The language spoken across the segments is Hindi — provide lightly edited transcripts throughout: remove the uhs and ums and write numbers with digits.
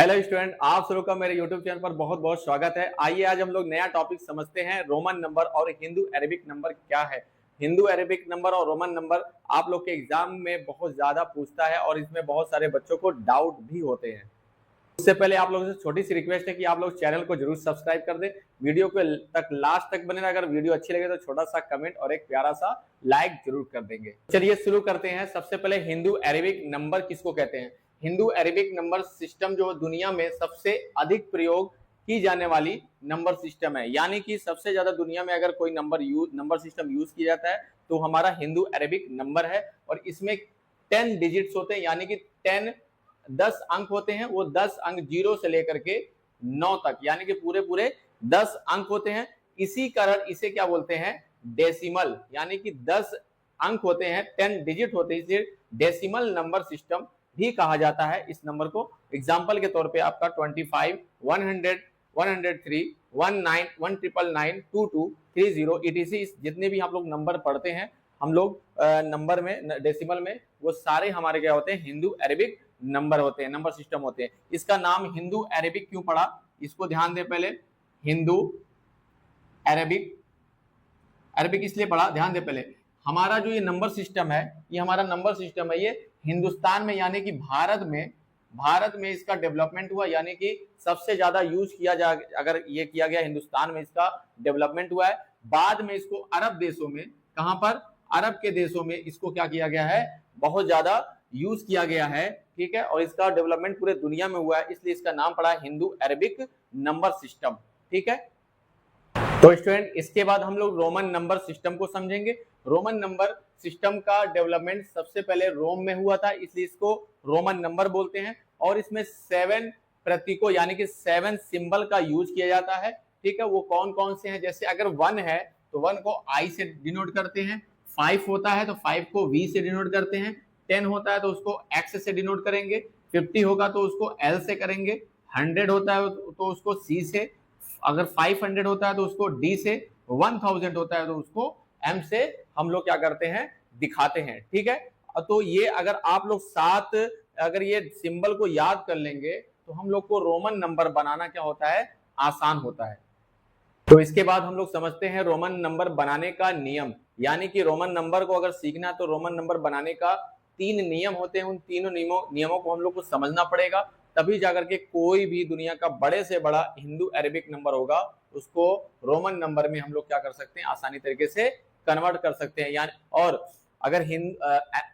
हेलो स्टूडेंट, आप सभी का मेरे यूट्यूब चैनल पर बहुत बहुत स्वागत है। आइए आज हम लोग नया टॉपिक समझते हैं, रोमन नंबर और हिंदू अरेबिक नंबर क्या है। हिंदू अरेबिक नंबर और रोमन नंबर आप लोग के एग्जाम में बहुत ज्यादा पूछता है और इसमें बहुत सारे बच्चों को डाउट भी होते हैं। उससे पहले आप लोगों से छोटी सी रिक्वेस्ट है कि आप लोग चैनल को जरूर सब्सक्राइब कर दें, वीडियो को तक लास्ट तक बने रहे। अगर वीडियो अच्छी लगे तो छोटा सा कमेंट और एक प्यारा सा लाइक जरूर कर देंगे। चलिए शुरू करते हैं। सबसे पहले हिंदू अरेबिक नंबर किसको कहते हैं। हिंदू अरेबिक नंबर सिस्टम जो दुनिया में सबसे अधिक प्रयोग की जाने वाली नंबर सिस्टम है, यानी कि सबसे ज्यादा दुनिया में अगर कोई नंबर सिस्टम यूज किया जाता है तो हमारा हिंदू अरेबिक नंबर है। और इसमें 10 डिजिट्स होते हैं, यानी कि 10 अंक होते हैं। वो 10 अंक 0 से लेकर के 9 तक, यानी कि पूरे पूरे 10 अंक होते हैं। इसी कारण इसे क्या बोलते हैं, डेसिमल, यानी कि 10 अंक होते हैं, 10 डिजिट होते हैं, इसे डेसिमल नंबर सिस्टम भी कहा जाता है इस नंबर को। एग्जाम्पल के तौर पे आपका 25, 100, 103, 19, 199, 22, 30 etc जितने भी आप लोग नंबर पढ़ते हैं हम लोग नंबर में डेसिमल में, वो सारे हमारे क्या होते हैं, हिंदू अरेबिक नंबर होते हैं, नंबर सिस्टम होते हैं। इसका नाम हिंदू अरेबिक क्यों पड़ा, इसको ध्यान दें पहले। हिंदू अरेबिक, अरेबिक इसलिए पड़ा, ध्यान दें पहले। हमारा जो ये नंबर सिस्टम है, ये हमारा नंबर सिस्टम है, ये हिंदुस्तान में यानी कि भारत में इसका डेवलपमेंट हुआ, यानी कि सबसे ज्यादा यूज किया जा, अगर ये किया गया हिंदुस्तान में इसका डेवलपमेंट हुआ है। बाद में इसको अरब देशों में, कहां पर, अरब के देशों में इसको क्या किया गया है, बहुत ज्यादा यूज किया गया है, ठीक है। और इसका डेवलपमेंट पूरे दुनिया में हुआ है, इसलिए इसका नाम पड़ा हिंदू अरेबिक नंबर सिस्टम, ठीक है। तो स्टूडेंट, इसके बाद हम लोग रोमन नंबर सिस्टम को समझेंगे। रोमन नंबर सिस्टम का डेवलपमेंट सबसे पहले रोम में हुआ था, इसलिए इसको रोमन नंबर बोलते हैं। और इसमें 7 प्रतीकों यानी कि 7 सिंबल का यूज किया जाता है, ठीक है। वो कौन कौन से हैं, जैसे अगर 1 है तो 1 को आई से डिनोट करते हैं, 5 होता है तो 5 को वी से डिनोट करते हैं, 10 होता है तो उसको एक्स से डिनोट करेंगे, 50 होगा तो उसको एल से करेंगे, 100 होता है तो उसको सी से, अगर 500 होता है तो उसको डी से, 1000 होता है तो उसको एम से हम लोग क्या करते हैं, दिखाते हैं, ठीक है। तो ये अगर आप लोग 7 अगर ये सिंबल को याद कर लेंगे तो हम लोग को रोमन नंबर बनाना क्या होता है, आसान होता है। तो इसके बाद हम लोग समझते हैं रोमन नंबर बनाने का नियम, यानी कि रोमन नंबर को अगर सीखना है तो रोमन नंबर बनाने का 3 नियम होते हैं। उन तीनों नियमों को हम लोग को समझना पड़ेगा, तभी जाकर के कोई भी दुनिया का बड़े से बड़ा हिंदू अरेबिक नंबर होगा उसको रोमन नंबर में हम लोग क्या कर सकते हैं, आसानी तरीके से कन्वर्ट कर सकते हैं। यानी और अगर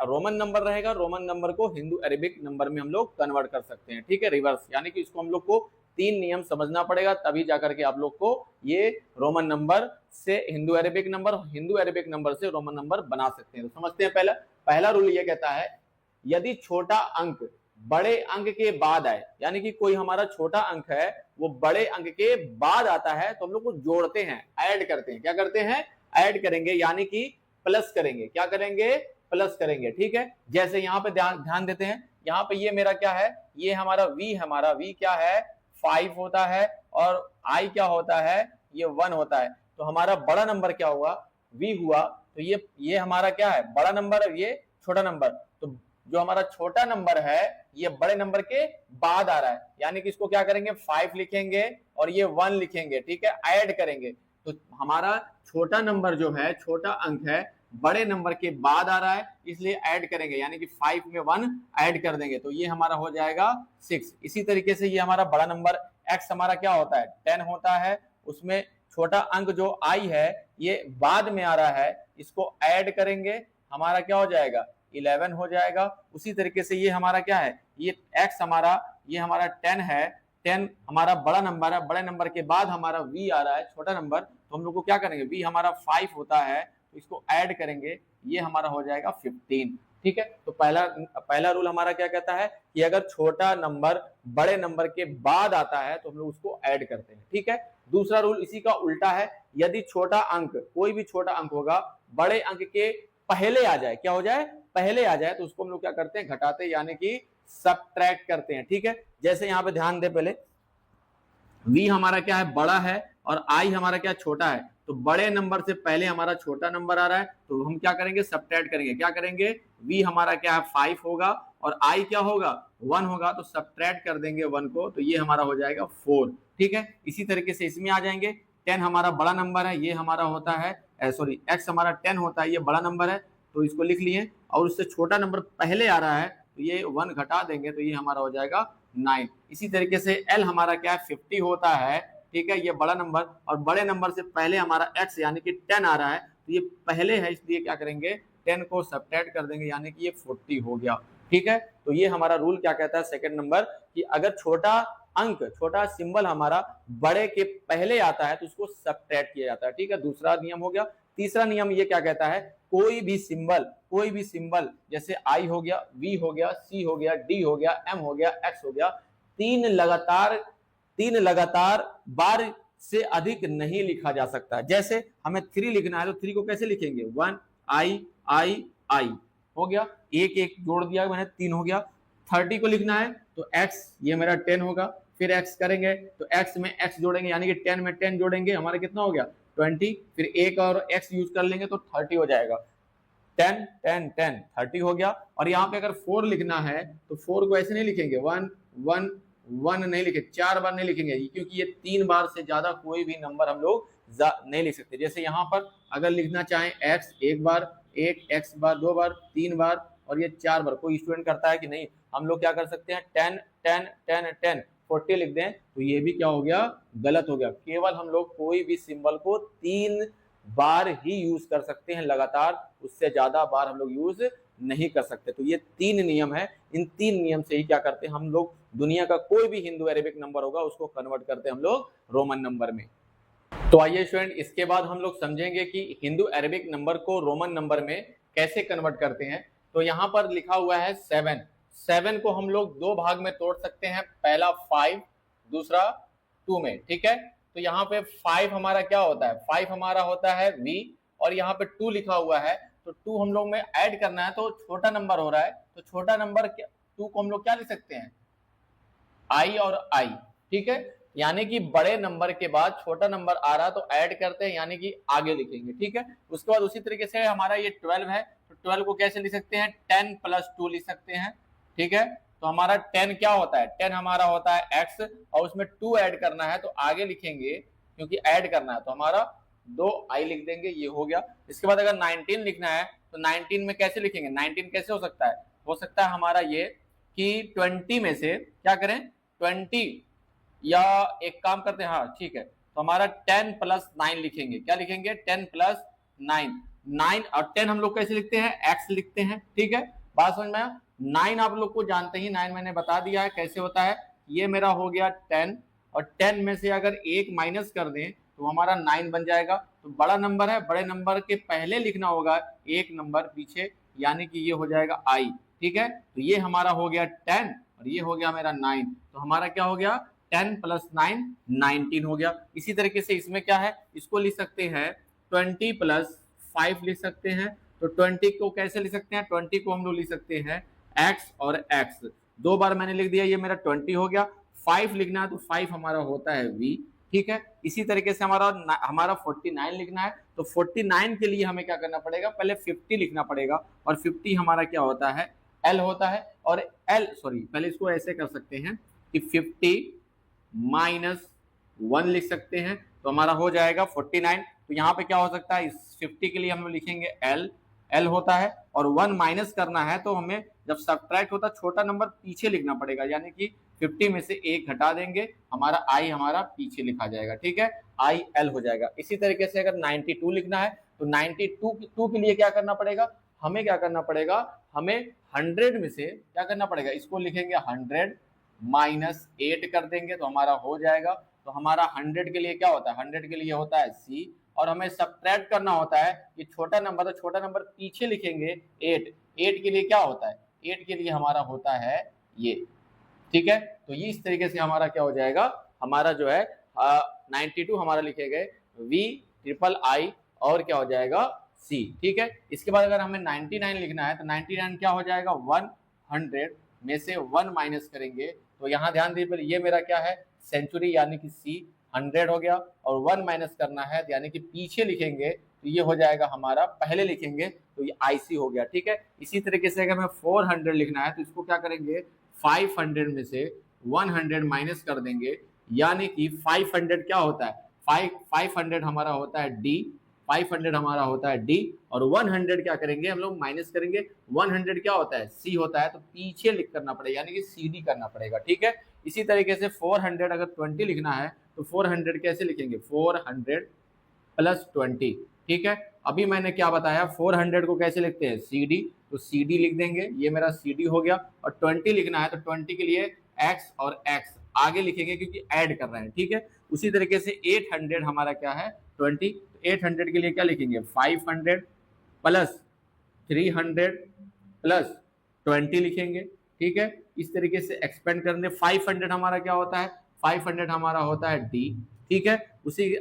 रोमन नंबर रहेगा, रोमन नंबर को हिंदू अरेबिक नंबर में हम लोग कन्वर्ट कर सकते हैं, ठीक है, रिवर्स। यानी कि इसको हम लोग को 3 नियम समझना पड़ेगा, तभी जाकर के आप लोग को ये रोमन नंबर से Hindu Arabic number, Hindu Arabic number से रोमन नंबर बना सकते हैं। तो समझते हैं। पहला रूल ये कहता है, यदि छोटा अंक बड़े अंक के बाद आए, यानी कि कोई हमारा छोटा अंक है वो बड़े अंक के बाद आता है तो हम लोग को जोड़ते हैं, ऐड करते हैं। क्या करते हैं, ऐड करेंगे, यानी कि प्लस करेंगे। क्या करेंगे, प्लस करेंगे, ठीक है। जैसे यहाँ पे ध्यान देते हैं, यहाँ पे ये मेरा क्या है, ये हमारा v, हमारा v क्या है, 5 होता है, और i क्या होता है, ये 1 होता है। तो हमारा बड़ा नंबर क्या हुआ, v हुआ। तो ये हमारा क्या है, बड़ा नंबर है, ये छोटा नंबर। तो जो हमारा छोटा नंबर है ये बड़े नंबर के बाद आ रहा है, यानी कि इसको क्या करेंगे, 5 लिखेंगे और ये 1 लिखेंगे, ठीक है, ऐड करेंगे। तो हमारा छोटा नंबर जो है, छोटा अंक है, बड़े नंबर के बाद आ रहा है, इसलिए ऐड करेंगे, यानी कि 5 में 1 ऐड कर देंगे तो ये हमारा हो जाएगा 6। इसी तरीके से ये हमारा बड़ा नंबर x हमारा क्या होता है, 10 होता है, उसमें छोटा अंक जो i है ये बाद में आ रहा है, इसको ऐड करेंगे, हमारा क्या हो जाएगा, 11 हो जाएगा। उसी तरीके से ये हमारा क्या है, ये x हमारा, ये हमारा 10 है, 10 हमारा बड़ा नंबर है, बड़े नंबर के बाद हमारा v आ रहा है, छोटा नंबर। तो हम लोग को क्या करेंगे, v हमारा 5 होता है तो इसको ऐड करेंगे, ये हमारा हो जाएगा 15, ठीक है। तो पहला रूल हमारा क्या कहता है कि अगर छोटा नंबर बड़े नंबर के बाद आता है तो हम लोग उसको ऐड करते हैं, ठीक है। दूसरा रूल इसी का उल्टा है, यदि छोटा अंक, कोई भी छोटा अंक होगा, बड़े अंक के पहले आ जाए, क्या हो जाए, पहले आ जाए, तो उसको हम लोग क्या करते हैं, घटाते हैं, यानी कि सबट्रैक्ट करते हैं, ठीक है। जैसे यहाँ पे ध्यान दे पहले, v हमारा क्या है, बड़ा है, और आई हमारा क्या छोटा है, तो बड़े नंबर से पहले हमारा छोटा नंबर आ रहा है, तो हम क्या करेंगे, सब्ट्रैक्ट करेंगे। क्या करेंगे, v हमारा क्या है 5 होगा और i क्या होगा 1 होगा, तो सब्ट्रैक्ट कर देंगे 1 को, तो ये हमारा हो जाएगा 4। ठीक है, इसी तरीके से इसमें आ जाएंगे। 10 हमारा बड़ा नंबर है, ये हमारा होता है सॉरी x हमारा 10 होता है, ये बड़ा नंबर है तो इसको लिख लिए, और उससे छोटा नंबर पहले आ रहा है तो ये 1 घटा देंगे तो ये हमारा हो जाएगा 9। इसी तरीके से l हमारा क्या है 50 होता है, ठीक है, ये बड़ा नंबर, और बड़े नंबर से पहले हमारा x यानी कि 10 आ रहा है, तो ये पहले है इसलिए क्या करेंगे 10 को सब्ट्रैक्ट कर देंगे, यानी कि ये 40 हो गया। ठीक है, तो ये हमारा रूल क्या कहता है सेकंड नंबर, कि अगर छोटा अंक, छोटा सिंबल हमारा बड़े के पहले आता है तो उसको सब्ट्रैक्ट किया जाता है। ठीक है, दूसरा नियम हो गया। तीसरा नियम ये क्या कहता है, कोई भी सिंबल जैसे आई हो गया, वी हो गया, सी हो गया, डी हो गया, एम हो गया, एक्स हो गया, तीन लगातार बार से अधिक नहीं लिखा जा सकता। जैसे हमें 3 लिखना है तो 3 को कैसे लिखेंगे, 1 आई आई आई हो गया, एक एक जोड़ दिया मैंने, 3 हो गया। 30 को लिखना है तो x, ये मेरा 10 होगा, फिर x करेंगे तो x में x जोड़ेंगे, यानी कि 10 में 10 जोड़ेंगे, हमारा कितना हो गया 20, फिर एक और x यूज कर लेंगे तो 30 हो जाएगा। 10 10 10 30 हो गया। और यहाँ पे अगर 4 लिखना है तो 4 को ऐसे नहीं लिखेंगे, 1 1 1 नहीं लिखे, 4 बार नहीं लिखेंगे, क्योंकि ये 3 बार से ज्यादा कोई भी नंबर हम लोग नहीं लिख सकते। जैसे यहाँ पर अगर लिखना चाहें x एक बार, एक x बार, 2 बार, 3 बार और ये 4 बार, कोई स्टूडेंट करता है कि नहीं, हम लोग क्या कर सकते हैं 10 10 10 10 40 लिख दें तो ये भी क्या हो गया, गलत हो गया। केवल हम लोग कोई भी सिंबल को 3 बार ही यूज कर सकते हैं लगातार, उससे ज्यादा बार हम लोग यूज नहीं कर सकते। तो ये 3 नियम है, इन 3 नियम से ही क्या करते हैं हम लोग, दुनिया का कोई भी हिंदू अरेबिक नंबर होगा उसको कन्वर्ट करते हैं हम लोग रोमन नंबर में। तो आइए स्टूडेंट, इसके बाद हम लोग समझेंगे कि हिंदू अरेबिक नंबर को रोमन नंबर में कैसे कन्वर्ट करते हैं। तो यहाँ पर लिखा हुआ है 7 को हम लोग 2 भाग में तोड़ सकते हैं, पहला 5, दूसरा 2 में। ठीक है, तो यहाँ पे 5 हमारा क्या होता है, 5 हमारा होता है v, और यहाँ पे 2 लिखा हुआ है, तो 2 हम लोग में ऐड करना है, तो छोटा नंबर हो रहा है, तो छोटा नंबर 2 को हम लोग क्या लिख सकते हैं, i और i। ठीक है, यानी कि बड़े नंबर के बाद छोटा नंबर आ रहा तो ऐड करते हैं, यानी कि आगे लिखेंगे। ठीक है, उसके बाद उसी तरीके से हमारा ये 12 है, तो 12 को कैसे लिख सकते हैं, 10 + 2 लिख सकते हैं। ठीक है, तो हमारा 10 क्या होता है, 10 हमारा होता है x, और उसमें 2 ऐड करना है तो आगे लिखेंगे, क्योंकि ऐड करना है तो हमारा 2 i लिख देंगे, ये हो गया। इसके बाद अगर 19 लिखना है तो 19 में कैसे लिखेंगे, 19 कैसे हो सकता है हमारा ये कि 20 में से क्या करें 20, या एक काम करते हैं, हाँ ठीक है, तो हमारा 10 + 9 लिखेंगे। क्या लिखेंगे, 10 + 9, 9 और 10 हम लोग कैसे लिखते हैं, x लिखते हैं। ठीक है, बात समझ में आया। 9 आप लोग को जानते ही, 9 मैंने बता दिया है कैसे होता है, ये मेरा हो गया 10, और 10 में से अगर एक माइनस कर दें तो हमारा 9 बन जाएगा। तो बड़ा नंबर है, बड़े नंबर के पहले लिखना होगा एक नंबर पीछे, यानी कि ये हो जाएगा i। ठीक है, तो ये हमारा हो गया 10 और ये हो गया मेरा 9, तो हमारा क्या हो गया 10 + 9 19 हो गया। इसी तरीके से इसमें क्या है, इसको लिख सकते हैं 20 + 5 लिख सकते हैं। तो 20 को कैसे लिख सकते हैं, 20 को हम लोग लिख सकते हैं x और x, 2 बार मैंने लिख दिया, ये मेरा 20 हो गया। 5 लिखना है तो 5 हमारा होता है v। ठीक है, इसी तरीके से हमारा 49 लिखना है, तो 49 के लिए हमें क्या करना पड़ेगा, पहले 50 लिखना पड़ेगा, और 50 हमारा क्या होता है l होता है, और पहले इसको ऐसे कर सकते हैं कि 50 - 1 लिख सकते हैं, तो हमारा हो जाएगा 49। तो यहाँ पे क्या हो सकता है, इस 50 के लिए हम लिखेंगे l होता है, और 1 माइनस करना है तो हमें जब सब्ट्रैक्ट होता छोटा नंबर पीछे लिखना पड़ेगा, यानी कि 50 में से 1 घटा देंगे, हमारा i हमारा पीछे लिखा जाएगा। ठीक है, il हो जाएगा। इसी तरीके से अगर 92 लिखना है तो 92 के लिए क्या करना पड़ेगा, हमें क्या करना पड़ेगा, हमें 100 में से क्या करना पड़ेगा, इसको लिखेंगे 100 - 8 कर देंगे तो हमारा हो जाएगा। तो हमारा 100 के लिए क्या होता है, 100 के लिए होता है c, और हमें सब्ट्रैक्ट करना होता है, ये छोटा नंबर तो छोटा नंबर पीछे लिखेंगे 8 के लिए क्या होता है, 8 के लिए हमारा होता है ये। ठीक है, तो ये इस तरीके से हमारा क्या हो जाएगा, हमारा जो है 92 हमारा लिखे गए v, और क्या हो जाएगा c। ठीक है, इसके बाद अगर हमें 99 लिखना है तो 99 क्या हो जाएगा, 100 में से 1 माइनस करेंगे, तो यहाँ ध्यान दीजिए, ये मेरा क्या है सेंचुरी, यानी कि c, 100 हो गया, और 1 माइनस करना है यानी कि पीछे लिखेंगे तो ये हो जाएगा हमारा, पहले लिखेंगे तो ये IC हो गया, ठीक है। इसी तरीके से अगर हमें 400 लिखना है तो इसको क्या करेंगे, 500 में से 100 माइनस कर देंगे, यानी कि 500 क्या होता है, 500 हमारा होता है D, 500 हमारा होता है D, और 100 क्या करेंगे हम लोग, माइनस करेंगे। 100 क्या होता है, C होता है, तो पीछे लिख करना पड़ेगा, यानी कि CD करना पड़ेगा, ठीक है। इसी तरीके से 400 अगर 20 लिखना है तो 400 कैसे लिखेंगे, 400 प्लस 20, ठीक है। अभी मैंने क्या बताया, 400 को कैसे लिखते हैं, CD, तो CD लिख देंगे, ये मेरा CD हो गया। और 20 लिखना है तो 20 के लिए X और X आगे लिखेंगे क्योंकि ऐड कर रहे हैं, ठीक है। उसी तरीके से 800 हमारा क्या है, 20, तो 800 के लिए क्या लिखेंगे, 500 प्लस 300 प्लस 20 लिखेंगे, ठीक है। इस तरीके से एक्सपेंड करने, 500 हमारा क्या होता है, 500 हमारा होता है D, ठीक है। उसी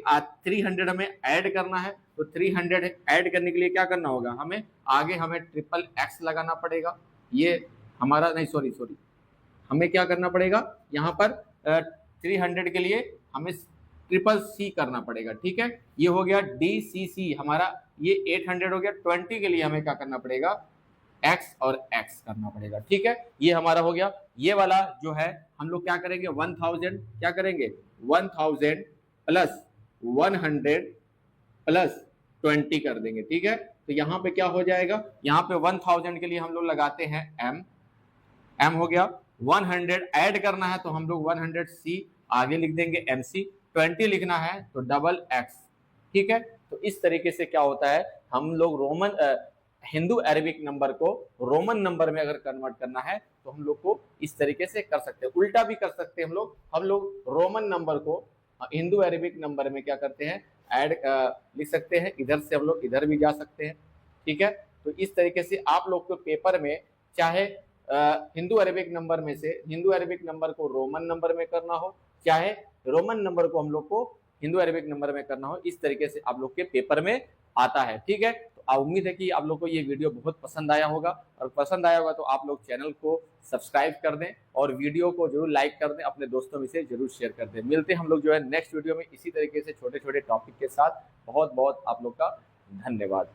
300 हमें ऐड करना है, तो 300 ऐड करने के लिए क्या करना होगा, हमें आगे हमें ट्रिपल X लगाना पड़ेगा, ये हमारा नहीं, सॉरी हमें क्या करना पड़ेगा यहाँ पर 300 के लिए हमें ट्रिपल C करना पड़ेगा, ठीक है। ये हो गया DCC हमारा, ये 800 हो गया। 20 के लिए हमें क्या करना पड़ेगा, X और X करना पड़ेगा, ठीक है। ये हमारा हो गया। ये वाला जो है हम लोग क्या करेंगे, 1000 क्या करेंगे, 1000 प्लस 100 प्लस 20 कर देंगे, ठीक है। तो यहाँ पे क्या हो जाएगा, यहाँ पे 1000 के लिए हम लोग लगाते हैं M हो गया। 100 ऐड करना है तो हम लोग 100C आगे लिख देंगे MC, 20 लिखना है तो डबल X, ठीक है। तो इस तरीके से क्या होता है, हम लोग हिंदू अरेबिक नंबर को रोमन नंबर में अगर कन्वर्ट करना है तो हम लोग को इस तरीके से कर सकते हैं, उल्टा भी कर सकते हैं हम लोग रोमन नंबर को हिंदू अरेबिक नंबर में क्या करते हैं, ऐड लिख सकते हैं, इधर से हम लोग इधर भी जा सकते हैं, ठीक है। तो इस तरीके से आप लोग को पेपर में चाहे हिंदू अरेबिक नंबर में से हिंदू अरेबिक नंबर को रोमन नंबर में करना हो, चाहे रोमन नंबर को हम लोग को हिंदू अरेबिक नंबर में करना हो, इस तरीके से आप लोग के पेपर में आता है, ठीक है। तो उम्मीद है कि आप लोग को ये वीडियो बहुत पसंद आया होगा, और पसंद आया होगा तो आप लोग चैनल को सब्सक्राइब कर दें और वीडियो को जरूर लाइक कर दें, अपने दोस्तों में से जरूर शेयर कर दें। मिलते हैं हम लोग जो है नेक्स्ट वीडियो में इसी तरीके से छोटे छोटे टॉपिक के साथ। बहुत बहुत आप लोग का धन्यवाद।